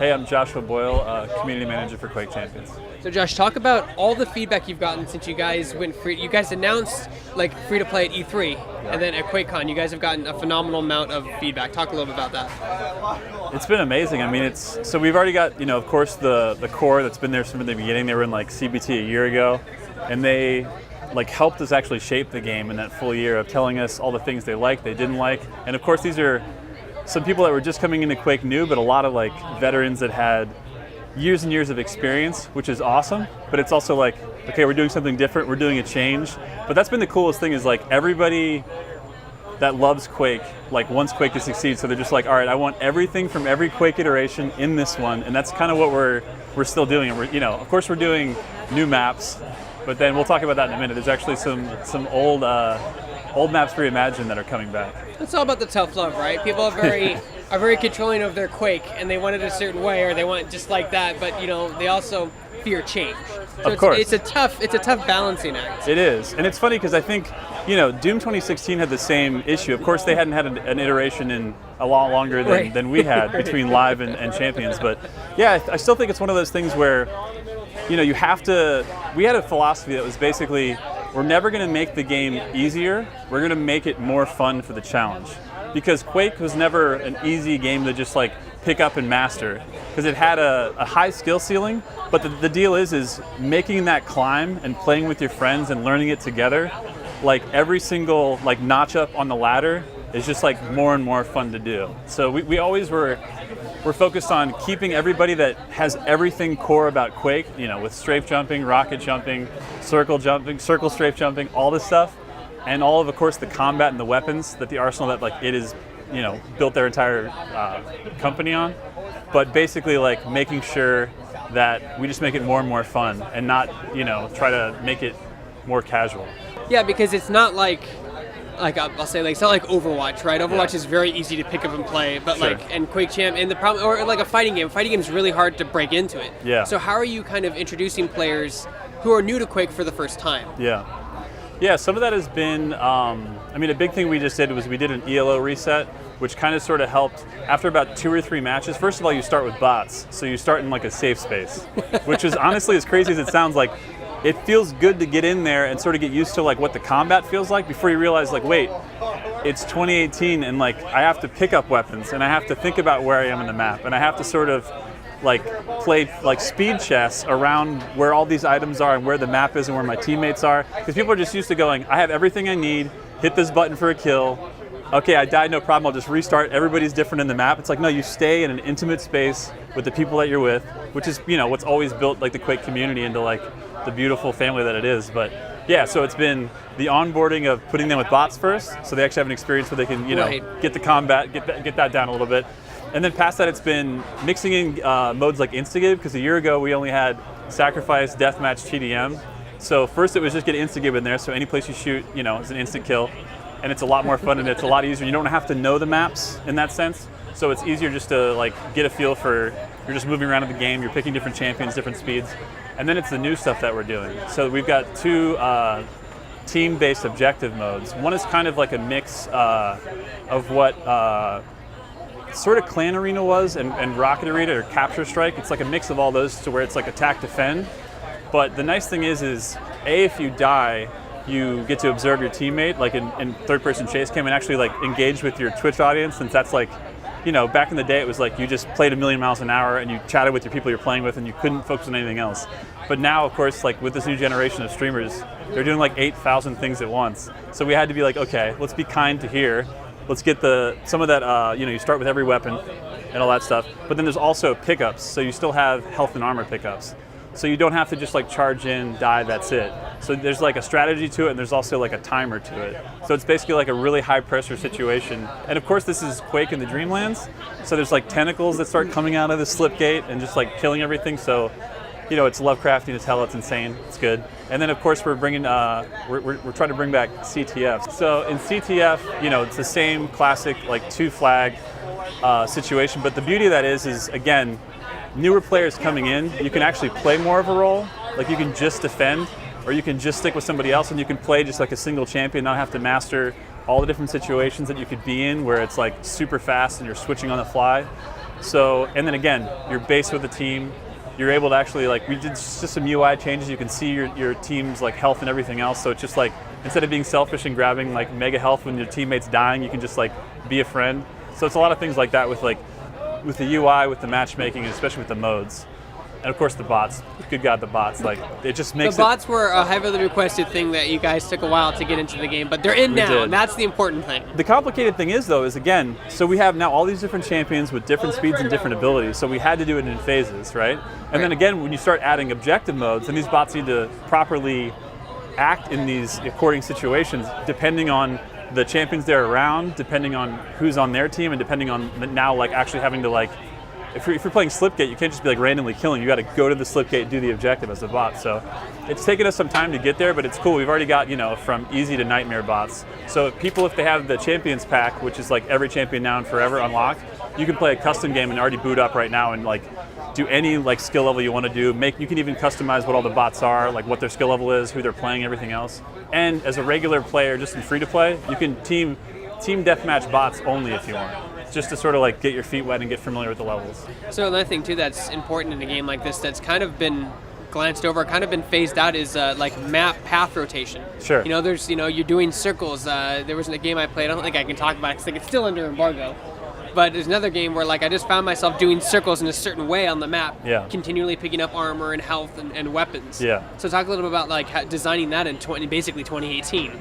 Hey, I'm Joshua Boyle, Community Manager for Quake Champions. So Josh, talk about all the feedback you've gotten since you guys went free. You guys announced like free to play at E3, and then at QuakeCon, you guys have gotten a phenomenal amount of feedback. Talk a little bit about that. It's been amazing. I mean, so we've already got, of course, the core that's been there from the beginning. They were in like CBT a year ago, and they helped us actually shape the game in that full year of telling us all the things they liked, they didn't like, and of course these are some people that were just coming into Quake new, but a lot of veterans that had years and years of experience, which is awesome. But it's also okay, we're doing something different, we're doing a change. But that's been the coolest thing is everybody that loves Quake, wants Quake to succeed. So they're just all right, I want everything from every Quake iteration in this one, and that's kind of what we're still doing. And we're, of course, we're doing new maps, but then we'll talk about that in a minute. There's actually some old maps reimagined that are coming back. It's all about the tough love, right? People are very controlling of their Quake, and they want it a certain way, or they want it just like that. But they also fear change. So of course, it's a tough balancing act. It is, and it's funny because I think Doom 2016 had the same issue. Of course, they hadn't had an iteration in a lot longer than we had between Live and Champions. But yeah, I still think it's one of those things where you have to. We had a philosophy that was basically, we're never going to make the game easier. We're going to make it more fun for the challenge. Because Quake was never an easy game to just pick up and master. Because it had a high skill ceiling. But the deal is making that climb and playing with your friends and learning it together. Every single notch up on the ladder is just more and more fun to do. So we always were focused on keeping everybody that has everything core about Quake, with strafe jumping, rocket jumping, circle strafe jumping, all this stuff, and all of course, the combat and the weapons that the arsenal that it is, built their entire company on. But basically, making sure that we just make it more and more fun and not, try to make it more casual. Yeah, because it's not I'll say it's not like Overwatch, right? Overwatch is very easy to pick up and play, but sure. And Quake Champ, and the problem, or a fighting game. Fighting game is really hard to break into it. Yeah. So how are you kind of introducing players who are new to Quake for the first time? Yeah. Some of that has been. A big thing we just did was we did an ELO reset, which kind of sort of helped after about 2 or 3 matches. First of all, you start with bots, so you start in a safe space, which is honestly, as crazy as it sounds, it feels good to get in there and sort of get used to what the combat feels like before you realize wait, it's 2018 and I have to pick up weapons and I have to think about where I am in the map and I have to sort of play speed chess around where all these items are and where the map is and where my teammates are, because people are just used to going, I have everything I need, hit this button for a kill, okay, I died, no problem, I'll just restart, everybody's different in the map. It's no, you stay in an intimate space with the people that you're with, which is what's always built the Quake community into the beautiful family that it is. But yeah, so it's been the onboarding of putting them with bots first, so they actually have an experience where they can get the combat, get that down a little bit. And then past that, it's been mixing in modes like Instagib, because a year ago we only had Sacrifice, Deathmatch, TDM. So first it was just get Instagib in there, so any place you shoot, is an instant kill. And it's a lot more fun and it's a lot easier. You don't have to know the maps in that sense. So it's easier just to get a feel for, you're just moving around in the game, you're picking different champions, different speeds. And then it's the new stuff that we're doing. So we've got 2 team-based objective modes. One is kind of a mix of what sort of Clan Arena was and Rocket Arena or Capture Strike. It's a mix of all those to where it's attack, defend. But the nice thing is if you die, you get to observe your teammate in third-person chase cam and actually engage with your Twitch audience, since that's back in the day it was you just played a million miles an hour and you chatted with your people you're playing with and you couldn't focus on anything else. But now, of course, with this new generation of streamers, they're doing 8,000 things at once. So we had to be okay, let's be kind to here. Let's get some of that, you start with every weapon and all that stuff. But then there's also pickups, so you still have health and armor pickups. So you don't have to just charge in, die, that's it. So there's a strategy to it, and there's also a timer to it. So it's basically a really high pressure situation. And of course this is Quake in the Dreamlands, so there's tentacles that start coming out of the slip gate and just killing everything. So it's Lovecraftian as hell, it's insane, it's good. And then of course we're bringing, we're trying to bring back CTF. So in CTF, it's the same classic 2 flag situation, but the beauty of that is again, newer players coming in, you can actually play more of a role. You can just defend, or you can just stick with somebody else and you can play just a single champion, not have to master all the different situations that you could be in where it's like super fast and you're switching on the fly. So, and then again, you're based with the team. You're able to actually, like, we did just some UI changes. You can see your team's like health and everything else. So it's just like, instead of being selfish and grabbing like mega health when your teammate's dying, you can just like be a friend. So it's a lot of things like that with the UI, with the matchmaking, and especially with the modes. And of course the bots. Good God, the bots. Like, it just makes the bots were a heavily requested thing that you guys took a while to get into the game, but they're in now, and that's the important thing. The complicated thing is, though, is again, so we have now all these different champions with different speeds and different abilities, so we had to do it in phases, right? And then again, when you start adding objective modes, then these bots need to properly act in these according situations, depending on the champions they're around, depending on who's on their team, and depending on now, like, actually having to, like, if you're playing Slipgate, you can't just be like randomly killing. You got to go to the Slipgate and do the objective as a bot. So it's taken us some time to get there, but it's cool. We've already got, from easy to nightmare bots. So people, if they have the Champions pack, which is like every champion now and forever unlocked, you can play a custom game and already boot up right now and like do any like skill level you want to do. You can even customize what all the bots are, like what their skill level is, who they're playing, everything else. And as a regular player, just in free to play, you can team deathmatch bots only if you want, just to sort of like get your feet wet and get familiar with the levels. So another thing too that's important in a game like this that's kind of been glanced over, kind of been phased out is like map path rotation. Sure. There's, you're doing circles. There was a game I played, I don't think I can talk about it because it's still under embargo. But there's another game where like I just found myself doing circles in a certain way on the map, continually picking up armor and health and weapons. Yeah. So talk a little bit about like designing that in basically 2018.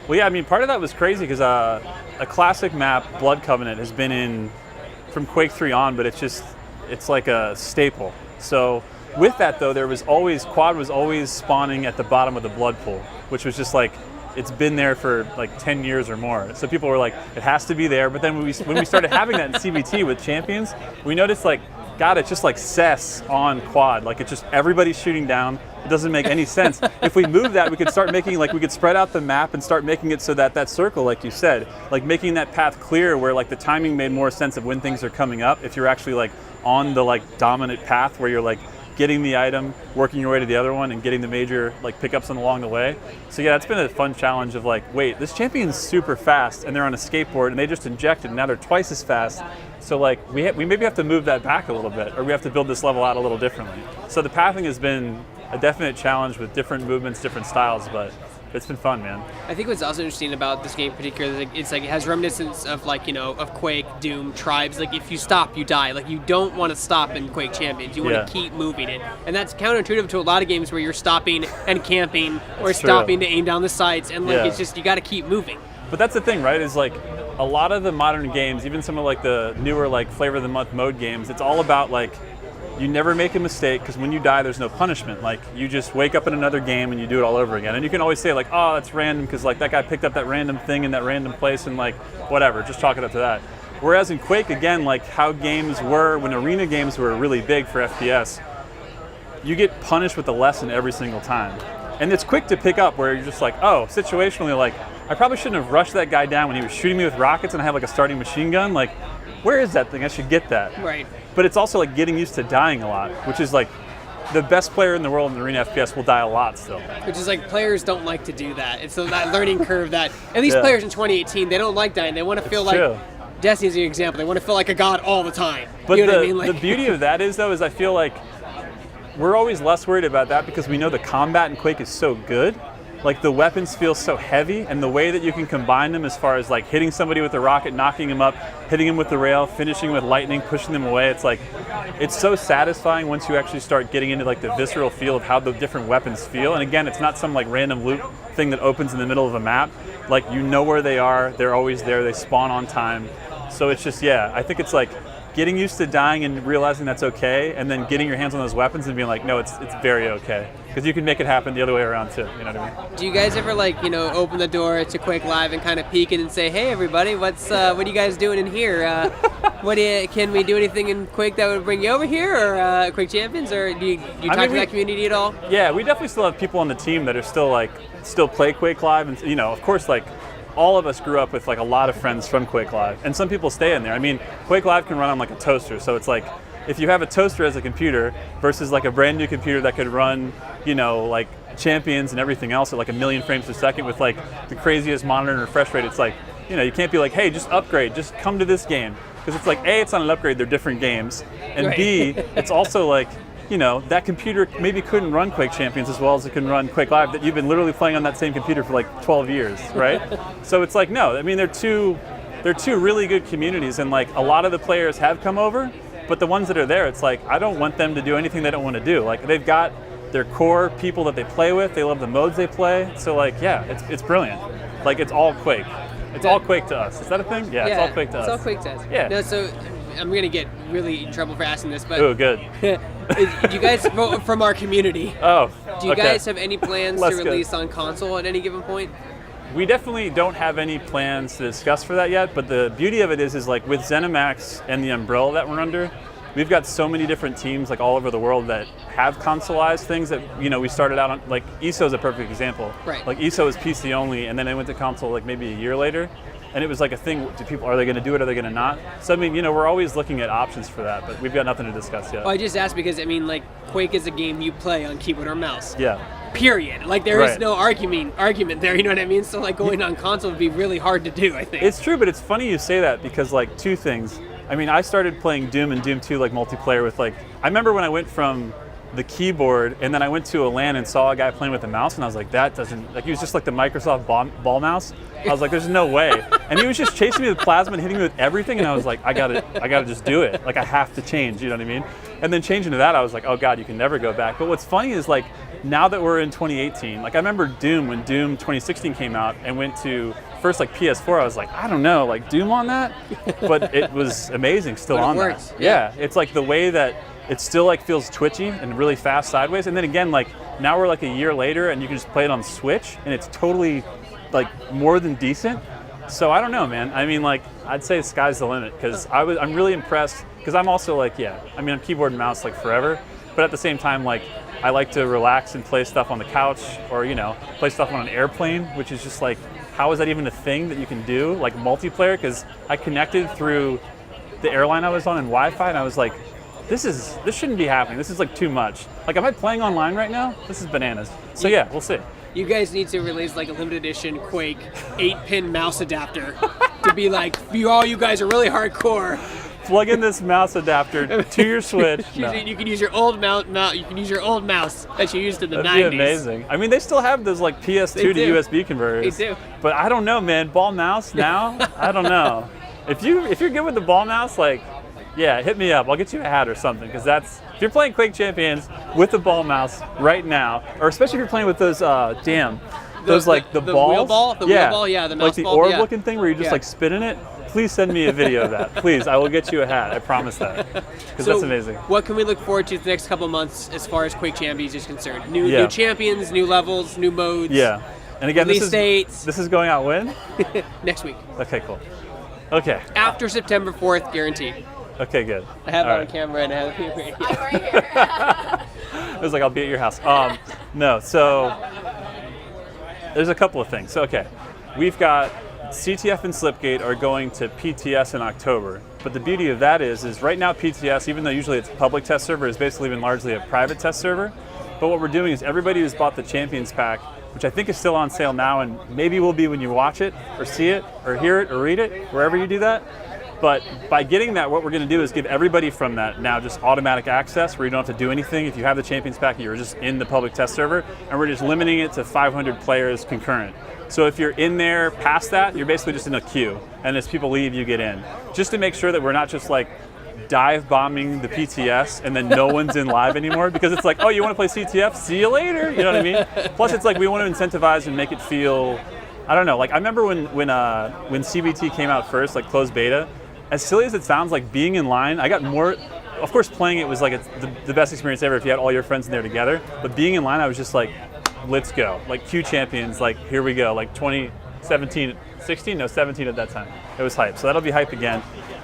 Well, yeah, I mean, part of that was crazy because a classic map, Blood Covenant, has been in from Quake 3 on, but it's like a staple. So with that, though, Quad was always spawning at the bottom of the blood pool, which was just like, it's been there for like 10 years or more. So people were like, it has to be there. But then when we started having that in CBT with Champions, we noticed like, God, it's just like cess on Quad. Like, it's just everybody's shooting down. It doesn't make any sense. If we move that, we could start making, like, we could spread out the map and start making it so that circle, like you said, like making that path clear where like the timing made more sense of when things are coming up. If you're actually like on the like dominant path where you're like getting the item, working your way to the other one, and getting the major like pickups along the way. So yeah, it's been a fun challenge of like, wait, this champion's super fast and they're on a skateboard and they just injected and now they're twice as fast. So like we maybe have to move that back a little bit, or we have to build this level out a little differently. So the pathing has been a definite challenge with different movements, different styles, but it's been fun, man. I think what's also interesting about this game particularly, it's like it has reminiscence of like, of Quake, Doom, Tribes. Like if you stop, you die. Like you don't want to stop in Quake Champions. You want to keep moving it. And that's counterintuitive to a lot of games where you're stopping and camping or stopping to aim down the sights. And like it's just, you got to keep moving. But that's the thing, right? Is like a lot of the modern games, even some of like the newer like Flavor of the Month mode games, it's all about like, you never make a mistake because when you die, there's no punishment. Like you just wake up in another game and you do it all over again. And you can always say like, oh, that's random because like that guy picked up that random thing in that random place and like whatever, just chalk it up to that. Whereas in Quake, again, like how games were, when arena games were really big for FPS, you get punished with a lesson every single time. And it's quick to pick up where you're just like, oh, situationally, like I probably shouldn't have rushed that guy down when he was shooting me with rockets and I have like a starting machine gun. Like, where is that thing? I should get that. Right. But it's also like getting used to dying a lot, which is like the best player in the world in arena FPS will die a lot still. Which is like players don't like to do that. It's that learning curve that at least players in 2018, they don't like dying. They want to feel like Destiny's an example. They want to feel like a god all the time. But you know what I mean? Like, the beauty of that is I feel like we're always less worried about that because we know the combat in Quake is so good. Like the weapons feel so heavy, and the way that you can combine them as far as like hitting somebody with a rocket, knocking him up, hitting him with the rail, finishing with lightning, pushing them away, it's like, it's so satisfying once you actually start getting into like the visceral feel of how the different weapons feel. And again, it's not some like random loot thing that opens in the middle of a map. Like you know where they are, they're always there, they spawn on time. So it's just, I think it's like getting used to dying and realizing that's okay, and then getting your hands on those weapons and being like, no, it's very okay. Because you can make it happen the other way around too, you know what I mean? Do you guys ever like, open the door to Quake Live and kind of peek in and say, hey everybody, what are you guys doing in here? Can we do anything in Quake that would bring you over here, or Quake Champions, or do you talk to that community at all? Yeah, we definitely still have people on the team that are still play Quake Live, and of course like all of us grew up with like a lot of friends from Quake Live, and some people stay in there. I mean, Quake Live can run on like a toaster, so it's like if you have a toaster as a computer versus like a brand new computer that could run, like Champions and everything else at like 1,000,000 frames per second with like the craziest monitor and refresh rate, it's like you can't be like, hey, just upgrade, just come to this game. Because it's like, A, it's not an upgrade, they're different games. And B, it's also like, that computer maybe couldn't run Quake Champions as well as it can run Quake Live, that you've been literally playing on that same computer for like 12 years, right? So it's like, no, I mean, they're two really good communities, and like a lot of the players have come over, but the ones that are there, it's like, I don't want them to do anything they don't want to do. Like, they've got their core people that they play with, they love the modes they play, so like, yeah, it's brilliant. Like, it's all Quake. It's all Quake to us. Is that a thing? Yeah, it's all Quake to us. It's all Quake to us. Yeah. No, so I'm going to get really in trouble for asking this, but... Ooh, good. Do you guys, from our community, do you guys have any plans to release on console at any given point? We definitely don't have any plans to discuss for that yet, but the beauty of it is like with ZeniMax and the umbrella that we're under, we've got so many different teams like all over the world that have consoleized things that, we started out on, like ESO is a perfect example. Right. Like ESO is PC only, and then they went to console like maybe a year later, and it was like a thing, are they going to do it, are they going to not? So I mean, we're always looking at options for that, but we've got nothing to discuss yet. Well, I just asked because, I mean, like, Quake is a game you play on keyboard or mouse. Yeah. Period. Like, there is no argument there, you know what I mean? So, like, going on console would be really hard to do, I think. It's true, but it's funny you say that because, like, two things. I mean, I started playing Doom and Doom 2, like, multiplayer with, like, I remember when I went from the keyboard and then I went to a LAN and saw a guy playing with a mouse, and I was like, that doesn't, like, he was just like the Microsoft ball mouse. I was like, there's no way. And he was just chasing me with plasma and hitting me with everything, and I was like, I gotta just do it. Like, I have to change, you know what I mean? And then changing to that, I was like, oh God, you can never go back. But what's funny is, like, now that we're in 2018, like, I remember Doom, when Doom 2016 came out and went to first, like, PS4, I was like, I don't know, like, Doom on that? But it was amazing still on that. Yeah, it's like the way that it still, like, feels twitchy and really fast sideways. And then again, like, now we're like a year later and you can just play it on Switch and it's totally, like, more than decent. So I don't know, man. I mean, like, I'd say sky's the limit, because I'm really impressed, because I'm also like, I'm keyboard and mouse like forever, but at the same time, like, I like to relax and play stuff on the couch, or, play stuff on an airplane, which is just like, how is that even a thing that you can do, like multiplayer? Because I connected through the airline I was on and Wi-Fi, and I was like, this shouldn't be happening. This is like too much. Like, am I playing online right now? This is bananas. So yeah, we'll see. You guys need to release like a limited edition Quake 8-pin mouse adapter to be like, all you guys are really hardcore. Plug in this mouse adapter to your Switch. You can use your old mouse. You can use your old mouse that you used in the 90s. That'd be amazing. I mean, they still have those like PS2 to USB converters. They do. But I don't know, man. Ball mouse now? I don't know. If you're good with the ball mouse, like, yeah, hit me up. I'll get you a hat or something, because if you're playing Quake Champions with the ball mouse right now, or especially if you're playing with those, those like the balls. Wheel ball? The wheel ball, yeah, the mouse ball. ball. Like the orb looking thing where you just like spinning it. Please send me a video of that. Please, I will get you a hat. I promise that. Because that's amazing. What can we look forward to the next couple months as far as Quake Champions is concerned? New champions, new levels, new modes. Yeah. And again, this is going out when? Next week. Okay, cool. Okay. After September 4th, guaranteed. Okay, good. I have it on camera and I have it right here. I'm right here. It was like, I'll be at your house. No, so there's a couple of things. So, okay, we've got CTF and Slipgate are going to PTS in October. But the beauty of that is right now PTS, even though usually it's a public test server, has basically been largely a private test server. But what we're doing is everybody who's bought the Champions Pack, which I think is still on sale now, and maybe will be when you watch it, or see it, or hear it, or read it, wherever you do that. But by getting that, what we're going to do is give everybody from that now just automatic access, where you don't have to do anything. If you have the Champions Pack, you're just in the public test server, and we're just limiting it to 500 players concurrent. So if you're in there past that, you're basically just in a queue, and as people leave, you get in. Just to make sure that we're not just like dive bombing the PTS and then no one's in live anymore, because it's like, oh, you want to play CTF? See you later. You know what I mean? Plus, it's like we want to incentivize and make it feel, I don't know. Like I remember when CBT came out first, like closed beta. As silly as it sounds, like being in line, I got more. Of course, playing it was like the best experience ever if you had all your friends in there together. But being in line, I was just like, let's go. Like Q Champions, like here we go. Like 2017, 16, no 17 at that time. It was hype. So that'll be hype again.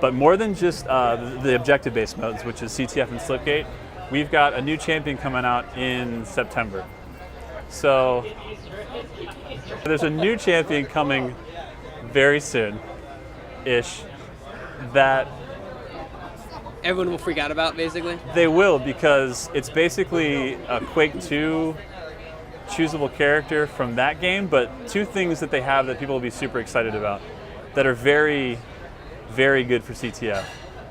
But more than just the objective-based modes, which is CTF and Slipgate, we've got a new champion coming out in September. So there's a new champion coming very soon-ish that everyone will freak out about, basically? They will, because it's basically a Quake 2 choosable character from that game, but two things that they have that people will be super excited about. that are very, very good for CTF.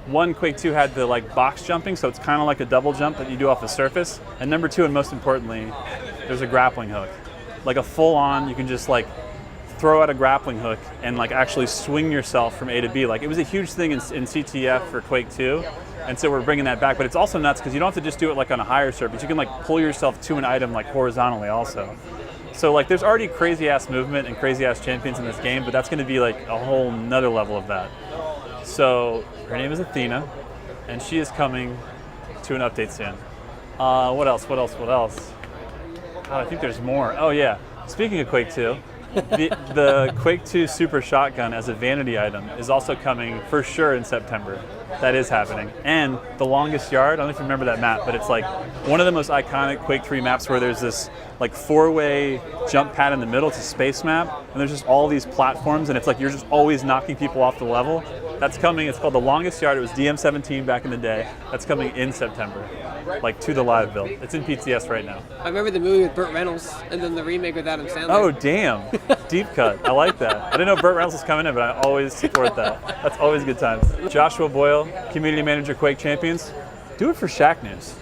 One, Quake 2 had the like box jumping, so it's kind of like a double jump that you do off the surface. And number 2, and most importantly, there's a grappling hook. Like a full-on, you can just like throw out a grappling hook and like actually swing yourself from A to B. Like it was a huge thing in CTF for Quake 2, and so we're bringing that back. But it's also nuts because you don't have to just do it like on a higher surface. You can like pull yourself to an item like horizontally also. So like there's already crazy ass movement and crazy ass champions in this game, but that's going to be like a whole nother level of that. So her name is Athena, and she is coming to an update soon. What else? God, I think there's more. Oh yeah, speaking of Quake 2, the Quake 2 Super Shotgun as a vanity item is also coming for sure in September. That is happening. And the Longest Yard, I don't know if you remember that map, but it's like one of the most iconic Quake 3 maps where there's this like 4-way jump pad in the middle. It's a space map, and there's just all these platforms, and it's like you're just always knocking people off the level. That's coming. It's called The Longest Yard. It was DM17 back in the day. That's coming in September, like to the live build. It's in PTS right now. I remember the movie with Burt Reynolds and then the remake with Adam Sandler. Oh, damn. Deep cut. I like that. I didn't know Burt Reynolds was coming in, but I always support that. That's always good times. Joshua Boyle, Community Manager, Quake Champions. Do it for Shacknews.